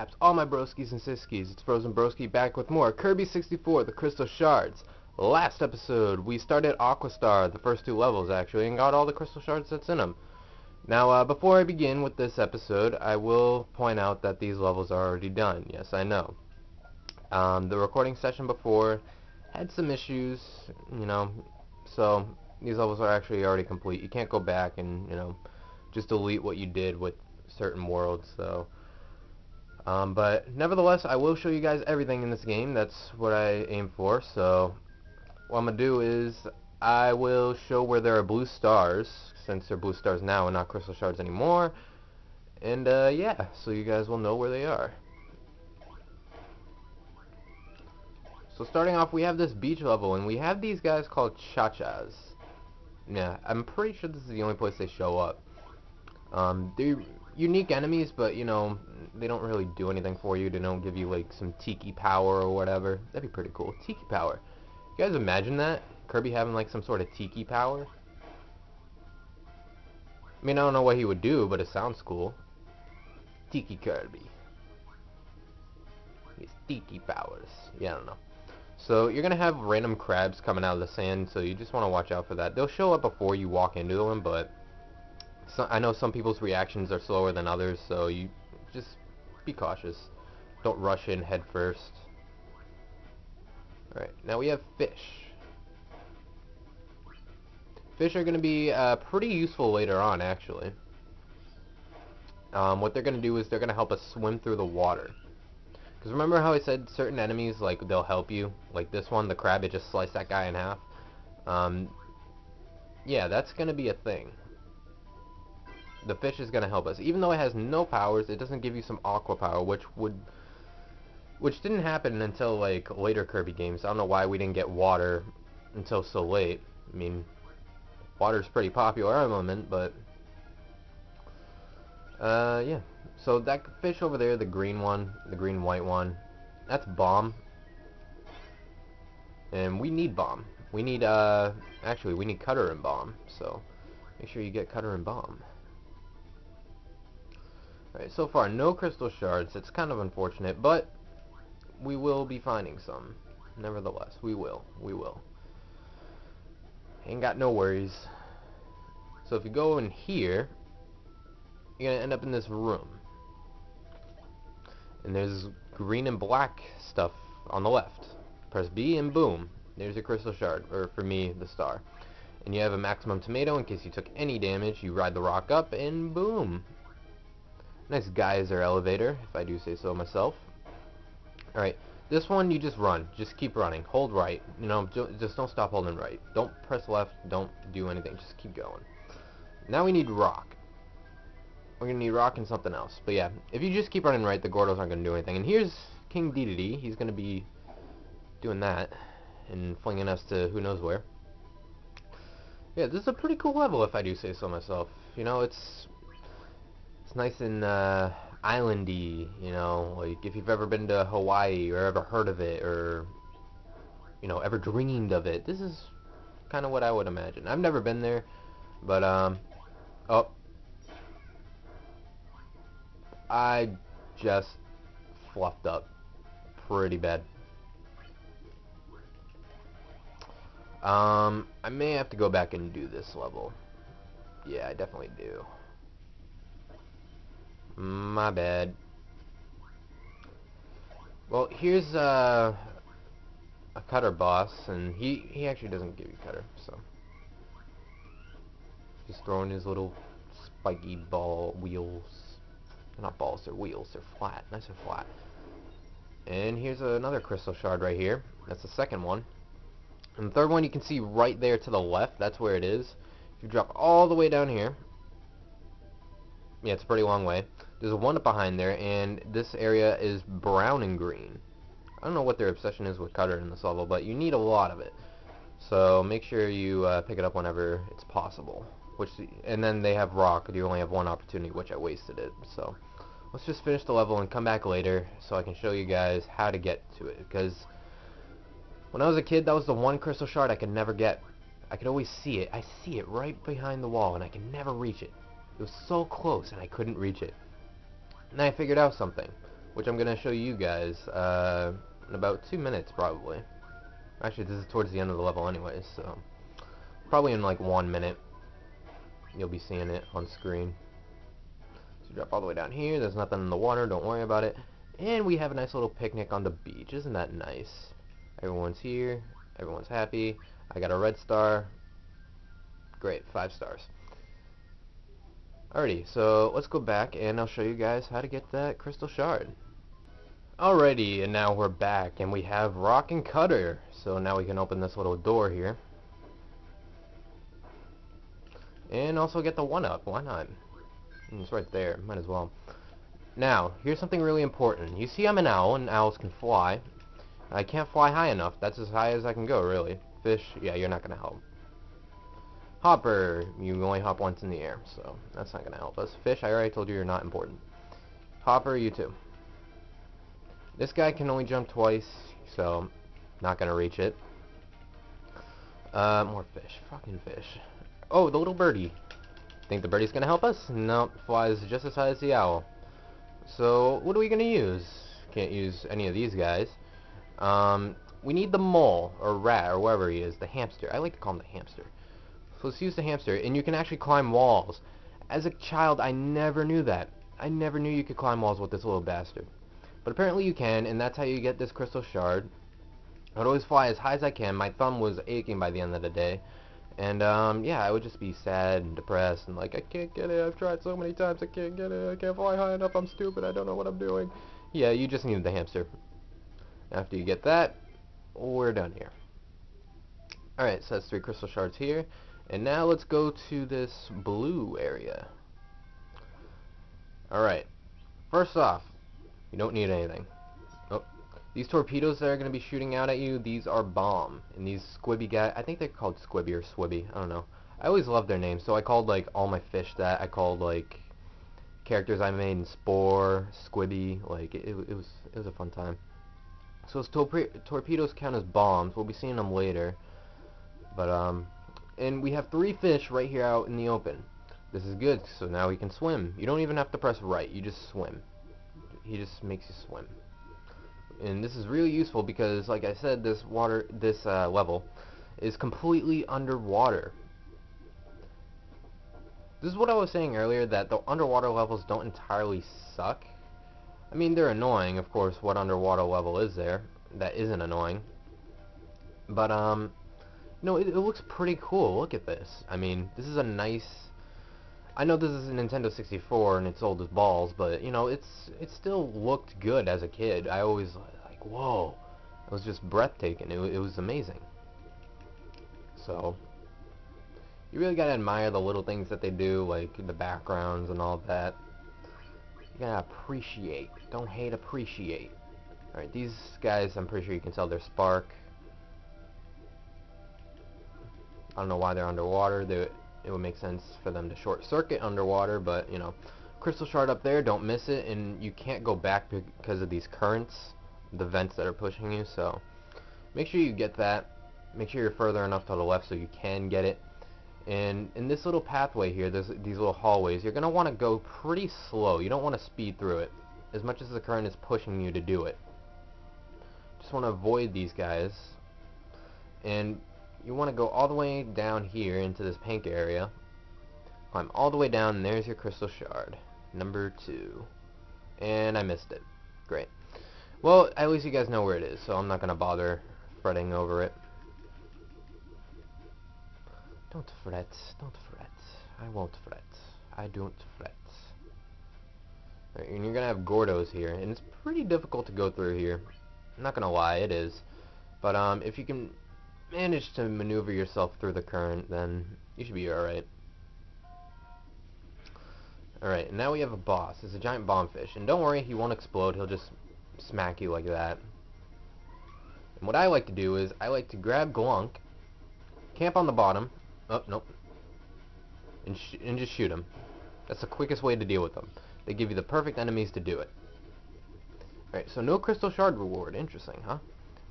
caps, all my broskies and siskies. It's Frozen Broski back with more Kirby 64, the Crystal Shards. Last episode, we started Aqua Star, the first 2 levels actually, and got all the Crystal Shards that's in them. Now, before I begin with this episode, I will point out that these levels are already done. Yes, I know. The recording session before had some issues, so these levels are actually already complete. You can't go back and, just delete what you did with certain worlds, so but nevertheless, I will show you guys everything in this game. That's what I aim for. So what I'm gonna do is I will show where there are blue stars, since they're blue stars now and not crystal shards anymore, and yeah, so you guys will know where they are. So starting off, we have this beach level, and we have these guys called Cha-Chas. Yeah, I'm pretty sure this is the only place they show up. They're unique enemies, but they don't really do anything for you. They don't give you like some tiki power or whatever. That'd be pretty cool. Tiki power. You guys imagine that? Kirby having like some sort of tiki power? I mean, I don't know what he would do, but it sounds cool. Tiki Kirby. His tiki powers. Yeah, I don't know. So you're gonna have random crabs coming out of the sand, so you just want to watch out for that. They'll show up before you walk into them, but I know some people's reactions are slower than others, so you just be cautious. Don't rush in head first. Alright, now we have fish. Fish are going to be pretty useful later on, actually. What they're going to do is they're going to help us swim through the water. Because remember how I said certain enemies, like, they'll help you? Like this one, the crab, it just sliced that guy in half. Yeah, that's going to be a thing. The fish is going to help us. Even though it has no powers, it doesn't give you some aqua power, which didn't happen until like later Kirby games. I don't know why we didn't get water until so late. I mean, water's pretty popular element, but yeah. So that fish over there, the green one, the green white one, that's Bomb. And we need Bomb. We need actually we need Cutter and Bomb. So make sure you get Cutter and Bomb. Alright, so far no crystal shards. It's kind of unfortunate, but we will be finding some. Nevertheless, we will. Ain't got no worries. So if you go in here, you're gonna end up in this room. And there's green and black stuff on the left. Press B and boom. There's your crystal shard, or for me, the star. And you have a maximum tomato in case you took any damage. You ride the rock up and boom. Nice geyser elevator, if I do say so myself. Alright, this one you just run. Just keep running. Hold right. Just don't stop holding right. Don't press left. Don't do anything. Just keep going. Now we need rock. We're going to need rock and something else. But yeah, if you just keep running right, the Gordos aren't going to do anything. And here's King Dedede. He's going to be doing that and flinging us to who knows where. Yeah, this is a pretty cool level, if I do say so myself. It's nice and islandy, like if you've ever been to Hawaii or ever heard of it or ever dreamed of it, this is kind of what I would imagine. I've never been there, but oh, I just fluffed up pretty bad. I may have to go back and do this level. Yeah, I definitely do. My bad. Well, here's a cutter boss, and he actually doesn't give you cutter, so just throwing his little spiky ball wheels. They're not balls, they're wheels. They're flat, nice and flat. And here's another crystal shard right here. That's the second one. And the third one you can see right there to the left. That's where it is. If you drop all the way down here, yeah, it's a pretty long way. There's a one up behind there, and this area is brown and green. I don't know what their obsession is with cutter in this level, but you need a lot of it. So make sure you pick it up whenever it's possible. And then they have rock. You only have one opportunity, which I wasted it. So let's just finish the level and come back later so I can show you guys how to get to it. Because when I was a kid, that was the one crystal shard I could never get. I could always see it. I see it right behind the wall, and I can never reach it. It was so close, and I couldn't reach it. And I figured out something. which I'm gonna show you guys in about 2 minutes probably. Actually, this is towards the end of the level anyways, so probably in like 1 minute you'll be seeing it on screen. So you drop all the way down here, there's nothing in the water, don't worry about it. And we have a nice little picnic on the beach. Isn't that nice? Everyone's here, everyone's happy. I got a red star. Great, 5 stars. Alrighty, so let's go back and I'll show you guys how to get that crystal shard. Alrighty, and now we're back and we have Rock and Cutter. So now we can open this little door here. And also get the 1-up, why not? It's right there, might as well. Now, here's something really important. You see I'm an owl, and owls can fly. I can't fly high enough. That's as high as I can go, really. Fish, yeah, you're not going to help. Hopper, you only hop once in the air, so that's not going to help us. Fish, I already told you you're not important. Hopper, you too. This guy can only jump twice, so not going to reach it. More fish. Fucking fish. Oh, the little birdie. Think the birdie's going to help us? Nope, flies just as high as the owl. So, what are we going to use? Can't use any of these guys. We need the mole, or rat, or whatever he is, the hamster. I like to call him the hamster. So let's use the hamster, and you can actually climb walls. As a child, I never knew that. I never knew you could climb walls with this little bastard. But apparently you can, and that's how you get this crystal shard. I'd always fly as high as I can. My thumb was aching by the end of the day. And, yeah, I would just be sad and depressed and like, I can't get it, I've tried so many times, I can't get it, I can't fly high enough, I'm stupid, I don't know what I'm doing. Yeah, you just need the hamster. After you get that, we're done here. Alright, so that's 3 crystal shards here. And now let's go to this blue area. Alright, first off, you don't need anything. These torpedoes that are going to be shooting out at you, these are bomb. And these squibby guys, I think they're called Squibby or Swibby, I don't know. I always love their names, so I called like all my fish that. I called like characters I made in Spore, Squibby, like it was a fun time. So those torpedoes count as bombs. We'll be seeing them later. But and we have 3 fish right here out in the open. This is good, so now we can swim. You don't even have to press right, you just swim. He just makes you swim. And this is really useful because, like I said, this level is completely underwater. This is what I was saying earlier, that the underwater levels don't entirely suck. I mean, they're annoying, of course. What underwater level is there that isn't annoying? But, no, it looks pretty cool. Look at this. I mean, this is a nice... I know this is a Nintendo 64 and it's old as balls, but you know, it still looked good as a kid. I always like, whoa, it was just breathtaking. It was amazing. So you really gotta admire the little things that they do, like the backgrounds and all that. You gotta appreciate. Don't hate, appreciate. All right, these guys, I'm pretty sure you can tell they're spark. I don't know why they're underwater. It would make sense for them to short circuit underwater, but you know, crystal shard up there, don't miss it, and you can't go back because of these currents, the vents that are pushing you, so make sure you get that. Make sure you're further enough to the left so you can get it. And in this little pathway here, there's these little hallways, you're going to want to go pretty slow. You don't want to speed through it, as much as the current is pushing you to do it. Just want to avoid these guys, and you want to go all the way down here into this pink area. Climb all the way down, and there's your crystal shard. Number 2. And I missed it. Great. Well, at least you guys know where it is, so I'm not going to bother fretting over it. Don't fret. Don't fret. I won't fret. I don't fret. Right, and you're going to have Gordos here, and it's pretty difficult to go through here. I'm not going to lie, it is. But if you can manage to maneuver yourself through the current, then you should be alright. Alright, and now we have a boss. It's a giant bombfish, and don't worry, he won't explode, he'll just smack you like that. And what I like to do is, I like to grab Glunk, camp on the bottom, oh, nope, and just shoot him. That's the quickest way to deal with them. They give you the perfect enemies to do it. Alright, so no crystal shard reward, interesting, huh?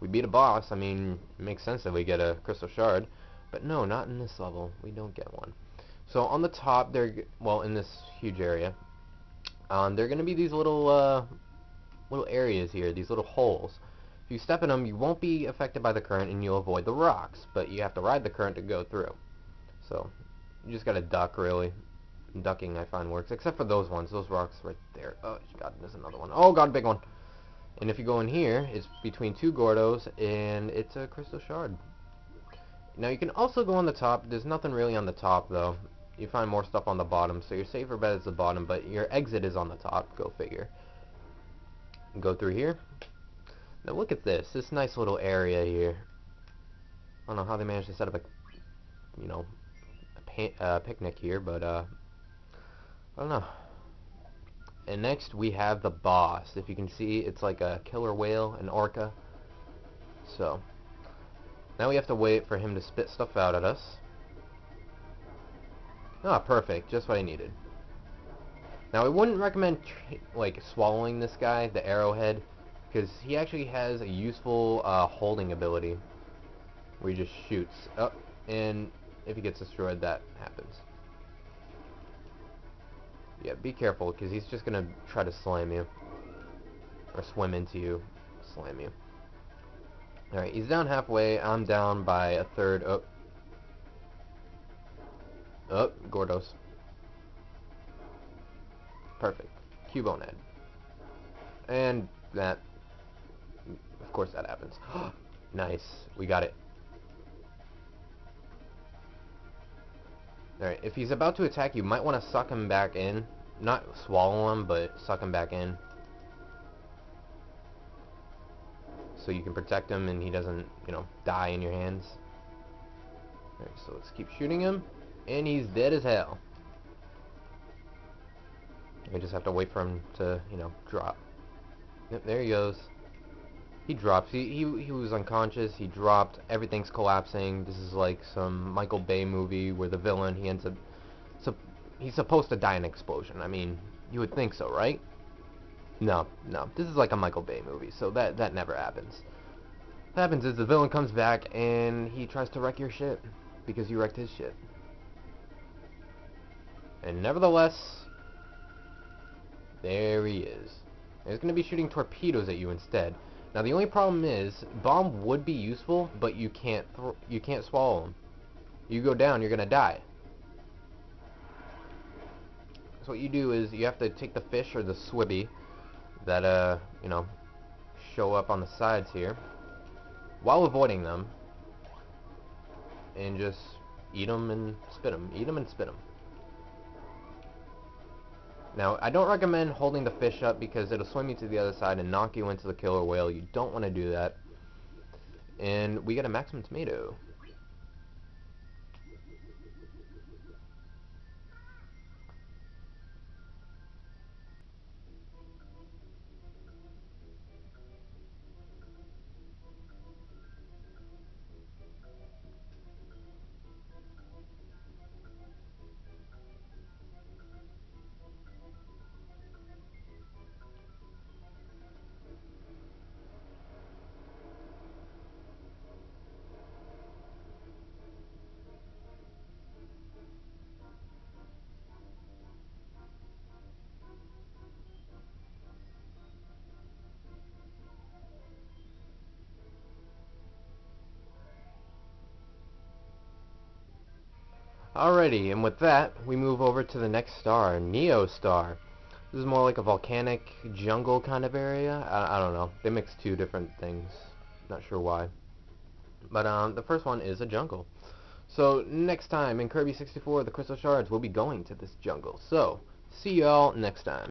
We beat a boss, I mean, it makes sense that we get a crystal shard, but no, not in this level. We don't get one. So on the top, well, in this huge area, there are going to be these little little areas here, these little holes. If you step in them, you won't be affected by the current and you'll avoid the rocks, but you have to ride the current to go through. So, you just gotta duck, really. Ducking, I find, works, except for those ones, those rocks right there. Oh, God, there's another one. Oh, God, big one. And if you go in here, it's between two Gordos, and it's a crystal shard. Now, you can also go on the top. There's nothing really on the top, though. You find more stuff on the bottom, so your safer bet is the bottom, but your exit is on the top. Go figure. Go through here. Now, look at this nice little area here. I don't know how they managed to set up a, you know, a picnic here, but, I don't know. And next, we have the boss. If you can see, it's like a killer whale, an orca. So, now we have to wait for him to spit stuff out at us. Ah, perfect. Just what I needed. Now, I wouldn't recommend, like, swallowing this guy, the arrowhead, because he actually has a useful holding ability where he just shoots. Oh, and if he gets destroyed, that happens. Yeah, be careful, because he's just going to try to slam you. Or swim into you. Slam you. Alright, he's down halfway. I'm down by a third. Oh. Oh, Gordos. Perfect. Cubone head. And that. Of course that happens. Nice. We got it. Alright, if he's about to attack, you might want to suck him back in. Not swallow him, but suck him back in. So you can protect him and he doesn't, you know, die in your hands. Alright, so let's keep shooting him. And he's dead as hell. We just have to wait for him to, you know, drop. Yep, there he goes. He drops. He was unconscious. He dropped. Everything's collapsing. This is like some Michael Bay movie where the villain, he ends up... So he's supposed to die in an explosion. I mean, you would think so, right? No. This is like a Michael Bay movie, so that never happens. What happens is the villain comes back and he tries to wreck your shit because you wrecked his shit. And nevertheless, there he is. And he's going to be shooting torpedoes at you instead. Now the only problem is, bomb would be useful, but you can't swallow them. You go down, you're going to die. So what you do is you have to take the fish or the swibby that you know, show up on the sides here while avoiding them, and just eat them and spit them. Eat them and spit them. Now, I don't recommend holding the fish up because it'll swim you to the other side and knock you into the killer whale. You don't want to do that. And we got a maximum tomato. Alrighty, and with that, we move over to the next star, Neo Star. This is more like a volcanic jungle kind of area. I don't know. They mix two different things. Not sure why. But the first one is a jungle. So next time in Kirby 64, the Crystal Shards, we'll be going to this jungle. So see y'all next time.